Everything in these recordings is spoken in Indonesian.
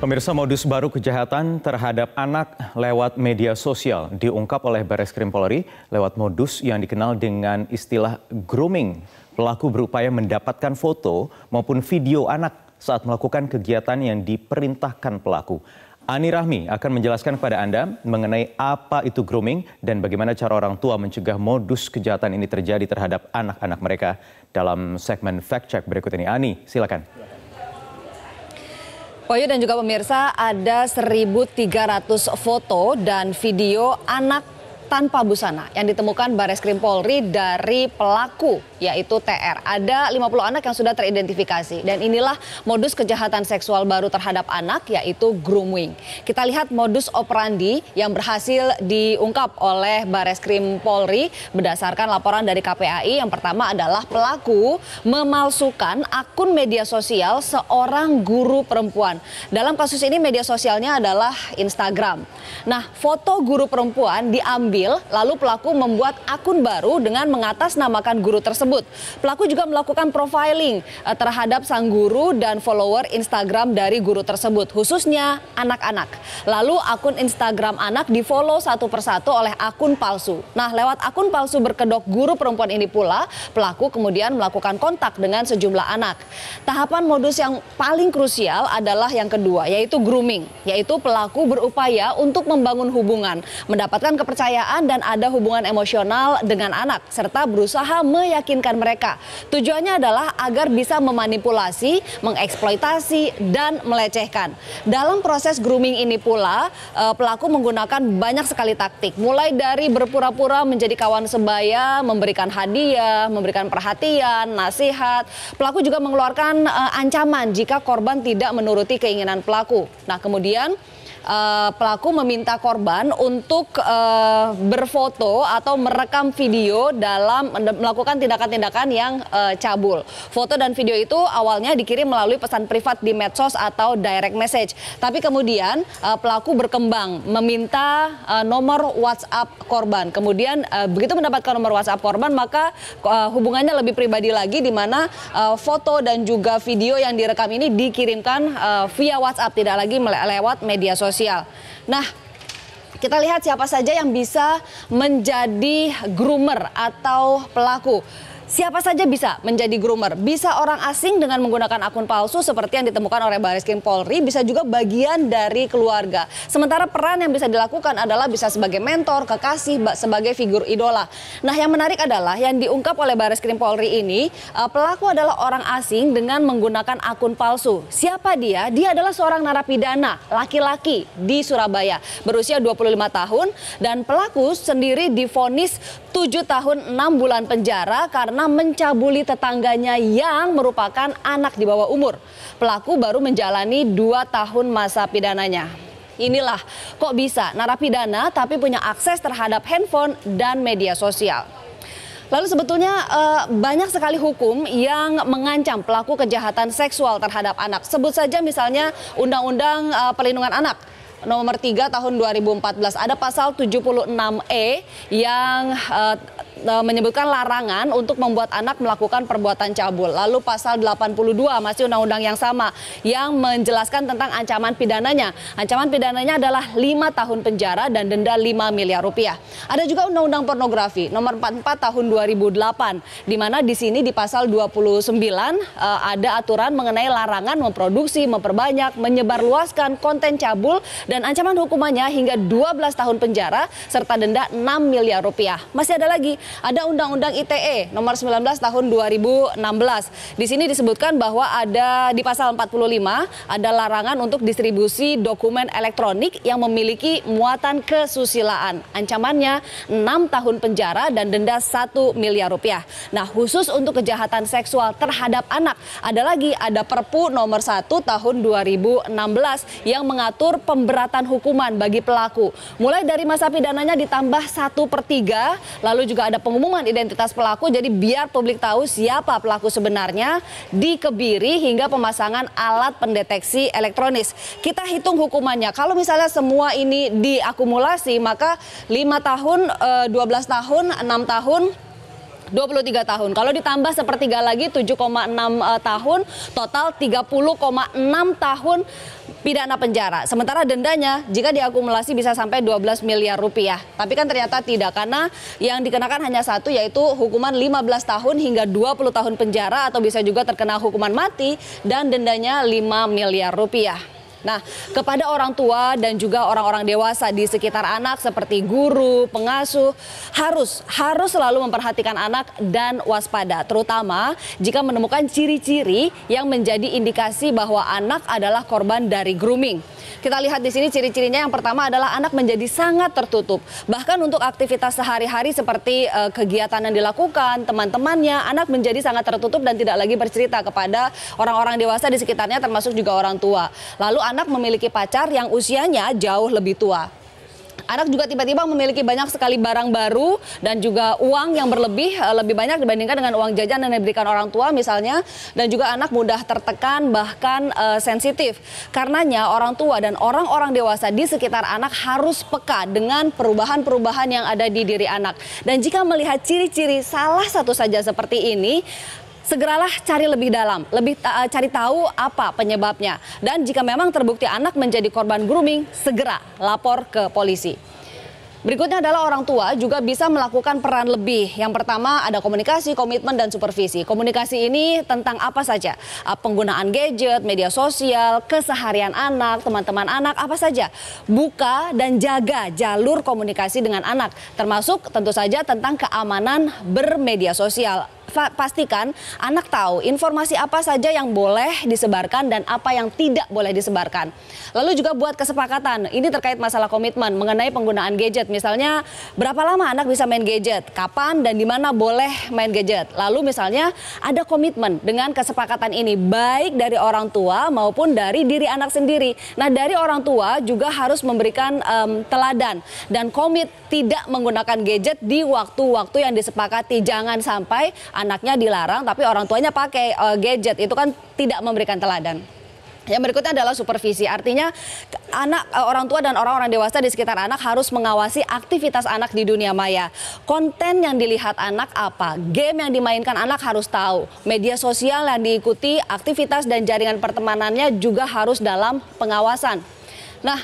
Pemirsa, modus baru kejahatan terhadap anak lewat media sosial diungkap oleh Bareskrim Polri lewat modus yang dikenal dengan istilah grooming. Pelaku berupaya mendapatkan foto maupun video anak saat melakukan kegiatan yang diperintahkan pelaku. Ani Rahmi akan menjelaskan kepada Anda mengenai apa itu grooming dan bagaimana cara orang tua mencegah modus kejahatan ini terjadi terhadap anak-anak mereka dalam segmen Fact Check berikut ini. Ani, silakan. Poyo dan juga pemirsa, ada 1.300 foto dan video anak tanpa busana yang ditemukan Bareskrim Polri dari pelaku, yaitu TR. Ada 50 anak yang sudah teridentifikasi dan inilah modus kejahatan seksual baru terhadap anak, yaitu grooming. Kita lihat modus operandi yang berhasil diungkap oleh Bareskrim Polri berdasarkan laporan dari KPAI. Yang pertama adalah pelaku memalsukan akun media sosial seorang guru perempuan. Dalam kasus ini media sosialnya adalah Instagram. Nah, foto guru perempuan diambil lalu pelaku membuat akun baru dengan mengatasnamakan guru tersebut. Pelaku juga melakukan profiling terhadap sang guru dan follower Instagram dari guru tersebut, khususnya anak-anak. Lalu akun Instagram anak di-follow satu persatu oleh akun palsu. Nah, lewat akun palsu berkedok guru perempuan ini pula, pelaku kemudian melakukan kontak dengan sejumlah anak. Tahapan modus yang paling krusial adalah yang kedua, yaitu grooming, yaitu pelaku berupaya untuk membangun hubungan, mendapatkan kepercayaan dan ada hubungan emosional dengan anak, serta berusaha meyakinkan mereka. Tujuannya adalah agar bisa memanipulasi, mengeksploitasi, dan melecehkan. Dalam proses grooming ini pula, pelaku menggunakan banyak sekali taktik. Mulai dari berpura-pura menjadi kawan sebaya, memberikan hadiah, memberikan perhatian, nasihat. Pelaku juga mengeluarkan ancaman jika korban tidak menuruti keinginan pelaku. Nah, kemudian pelaku meminta korban untuk berfoto atau merekam video dalam melakukan tindakan-tindakan yang cabul. Foto dan video itu awalnya dikirim melalui pesan privat di medsos atau direct message. Tapi kemudian pelaku berkembang meminta nomor WhatsApp korban. Kemudian begitu mendapatkan nomor WhatsApp korban, maka hubungannya lebih pribadi lagi, di mana foto dan juga video yang direkam ini dikirimkan via WhatsApp, tidak lagi lewat media sosial. Nah, kita lihat siapa saja yang bisa menjadi groomer atau pelaku. Siapa saja bisa menjadi groomer. Bisa orang asing dengan menggunakan akun palsu seperti yang ditemukan oleh Bareskrim Polri, bisa juga bagian dari keluarga. Sementara peran yang bisa dilakukan adalah bisa sebagai mentor, kekasih, sebagai figur idola. Nah, yang menarik adalah yang diungkap oleh Bareskrim Polri ini, pelaku adalah orang asing dengan menggunakan akun palsu. Siapa dia? Dia adalah seorang narapidana laki-laki di Surabaya, berusia 25 tahun, dan pelaku sendiri divonis 7 tahun 6 bulan penjara karena mencabuli tetangganya yang merupakan anak di bawah umur. Pelaku baru menjalani 2 tahun masa pidananya. Inilah kok bisa narapidana tapi punya akses terhadap handphone dan media sosial. Lalu sebetulnya banyak sekali hukum yang mengancam pelaku kejahatan seksual terhadap anak. Sebut saja misalnya Undang-Undang Perlindungan Anak nomor 3 tahun 2014, ada pasal 76E yang menyebutkan larangan untuk membuat anak melakukan perbuatan cabul. Lalu pasal 82 masih undang-undang yang sama yang menjelaskan tentang ancaman pidananya. Ancaman pidananya adalah 5 tahun penjara dan denda 5 miliar rupiah. Ada juga undang-undang pornografi nomor 44 tahun 2008, di mana di sini di pasal 29 ada aturan mengenai larangan memproduksi, memperbanyak, menyebarluaskan konten cabul dan ancaman hukumannya hingga 12 tahun penjara serta denda 6 miliar rupiah. Masih ada lagi, ada Undang-Undang ITE nomor 19 tahun 2016. Di sini disebutkan bahwa ada di pasal 45 ada larangan untuk distribusi dokumen elektronik yang memiliki muatan kesusilaan. Ancamannya 6 tahun penjara dan denda 1 miliar rupiah. Nah, khusus untuk kejahatan seksual terhadap anak, ada Perpu nomor 1 tahun 2016 yang mengatur pemberatan hukuman bagi pelaku. Mulai dari masa pidananya ditambah 1/3, lalu juga ada pengumuman identitas pelaku, jadi biar publik tahu siapa pelaku sebenarnya, dikebiri hingga pemasangan alat pendeteksi elektronis. Kita hitung hukumannya, kalau misalnya semua ini diakumulasi maka 5 tahun, 12 tahun, 6 tahun, 23 tahun. Kalau ditambah sepertiga lagi 7,6 tahun, total 30,6 tahun pidana penjara. Sementara dendanya jika diakumulasi bisa sampai 12 miliar rupiah. Tapi kan ternyata tidak, karena yang dikenakan hanya satu, yaitu hukuman 15 tahun hingga 20 tahun penjara atau bisa juga terkena hukuman mati dan dendanya 5 miliar rupiah. Nah, kepada orang tua dan juga orang-orang dewasa di sekitar anak seperti guru, pengasuh, harus selalu memperhatikan anak dan waspada, terutama jika menemukan ciri-ciri yang menjadi indikasi bahwa anak adalah korban dari grooming. Kita lihat di sini ciri-cirinya. Yang pertama adalah anak menjadi sangat tertutup. Bahkan untuk aktivitas sehari-hari seperti kegiatan yang dilakukan, teman-temannya, anak menjadi sangat tertutup dan tidak lagi bercerita kepada orang-orang dewasa di sekitarnya, termasuk juga orang tua. Lalu anak memiliki pacar yang usianya jauh lebih tua. Anak juga tiba-tiba memiliki banyak sekali barang baru dan juga uang yang lebih banyak dibandingkan dengan uang jajan yang diberikan orang tua misalnya. Dan juga anak mudah tertekan, bahkan sensitif. Karenanya orang tua dan orang-orang dewasa di sekitar anak harus peka dengan perubahan-perubahan yang ada di diri anak. Dan jika melihat ciri-ciri salah satu saja seperti ini, segeralah cari lebih dalam, cari tahu apa penyebabnya. Dan jika memang terbukti anak menjadi korban grooming, segera lapor ke polisi. Berikutnya adalah orang tua juga bisa melakukan peran lebih. Yang pertama ada komunikasi, komitmen, dan supervisi. Komunikasi ini tentang apa saja? Penggunaan gadget, media sosial, keseharian anak, teman-teman anak, apa saja. Buka dan jaga jalur komunikasi dengan anak. Termasuk tentu saja tentang keamanan bermedia sosial. Pastikan anak tahu informasi apa saja yang boleh disebarkan dan apa yang tidak boleh disebarkan. Lalu juga buat kesepakatan, ini terkait masalah komitmen mengenai penggunaan gadget. Misalnya berapa lama anak bisa main gadget, kapan dan di mana boleh main gadget. Lalu misalnya ada komitmen dengan kesepakatan ini baik dari orang tua maupun dari diri anak sendiri. Nah, dari orang tua juga harus memberikan teladan dan komit tidak menggunakan gadget di waktu-waktu yang disepakati. Jangan sampai anaknya dilarang tapi orang tuanya pakai gadget, itu kan tidak memberikan teladan. Yang berikutnya adalah supervisi, artinya orang tua dan orang-orang dewasa di sekitar anak harus mengawasi aktivitas anak di dunia maya. Konten yang dilihat anak apa, game yang dimainkan anak harus tahu, media sosial yang diikuti, aktivitas dan jaringan pertemanannya juga harus dalam pengawasan. Nah,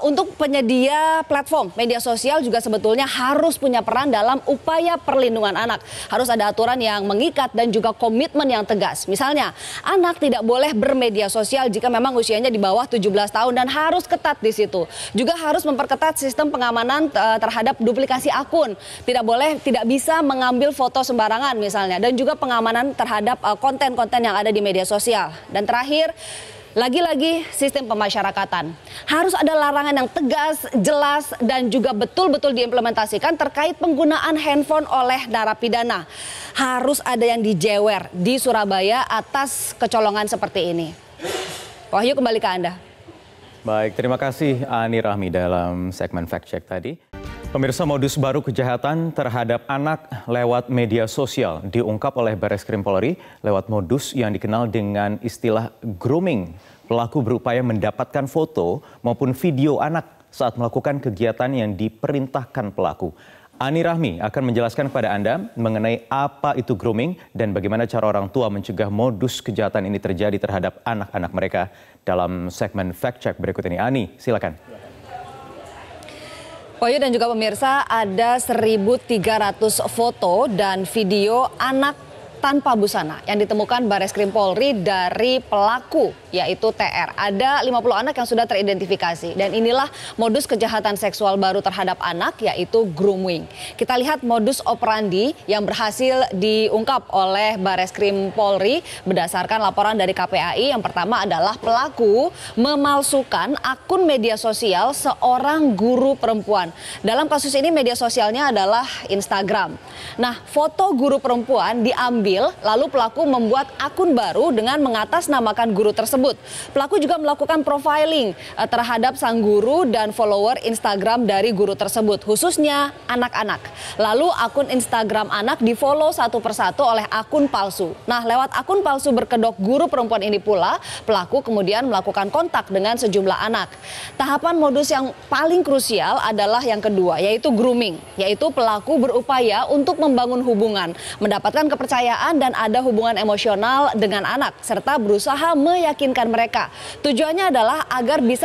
untuk penyedia platform media sosial juga sebetulnya harus punya peran dalam upaya perlindungan anak. Harus ada aturan yang mengikat dan juga komitmen yang tegas. Misalnya, anak tidak boleh bermedia sosial jika memang usianya di bawah 17 tahun dan harus ketat di situ. Juga harus memperketat sistem pengamanan terhadap duplikasi akun. Tidak bisa mengambil foto sembarangan misalnya, dan juga pengamanan terhadap konten-konten yang ada di media sosial. Dan terakhir, lagi-lagi sistem pemasyarakatan. Harus ada larangan yang tegas, jelas, dan juga betul-betul diimplementasikan terkait penggunaan handphone oleh narapidana. Harus ada yang dijewer di Surabaya atas kecolongan seperti ini. Wahyu, kembali ke Anda. Baik, terima kasih Ani Rahmi dalam segmen Fact Check tadi. Pemirsa, modus baru kejahatan terhadap anak lewat media sosial diungkap oleh Bareskrim Polri lewat modus yang dikenal dengan istilah grooming. Pelaku berupaya mendapatkan foto maupun video anak saat melakukan kegiatan yang diperintahkan pelaku. Ani Rahmi akan menjelaskan kepada Anda mengenai apa itu grooming dan bagaimana cara orang tua mencegah modus kejahatan ini terjadi terhadap anak-anak mereka dalam segmen Fact Check berikut ini. Ani, silakan. Wahyu dan juga pemirsa, ada 1.300 foto dan video anak tanpa busana yang ditemukan Bareskrim Polri dari pelaku, yaitu TR. Ada 50 anak yang sudah teridentifikasi dan inilah modus kejahatan seksual baru terhadap anak, yaitu grooming. Kita lihat modus operandi yang berhasil diungkap oleh Bareskrim Polri berdasarkan laporan dari KPAI. Yang pertama adalah pelaku memalsukan akun media sosial seorang guru perempuan. Dalam kasus ini media sosialnya adalah Instagram. Nah, foto guru perempuan diambil profil, lalu pelaku membuat akun baru dengan mengatasnamakan guru tersebut. Pelaku juga melakukan profiling terhadap sang guru dan follower Instagram dari guru tersebut, khususnya anak-anak. Lalu akun Instagram anak di-follow satu persatu oleh akun palsu. Nah, lewat akun palsu berkedok guru perempuan ini pula, pelaku kemudian melakukan kontak dengan sejumlah anak. Tahapan modus yang paling krusial adalah yang kedua, yaitu grooming, yaitu pelaku berupaya untuk membangun hubungan, mendapatkan kepercayaan dan ada hubungan emosional dengan anak, serta berusaha meyakinkan mereka. Tujuannya adalah agar bisa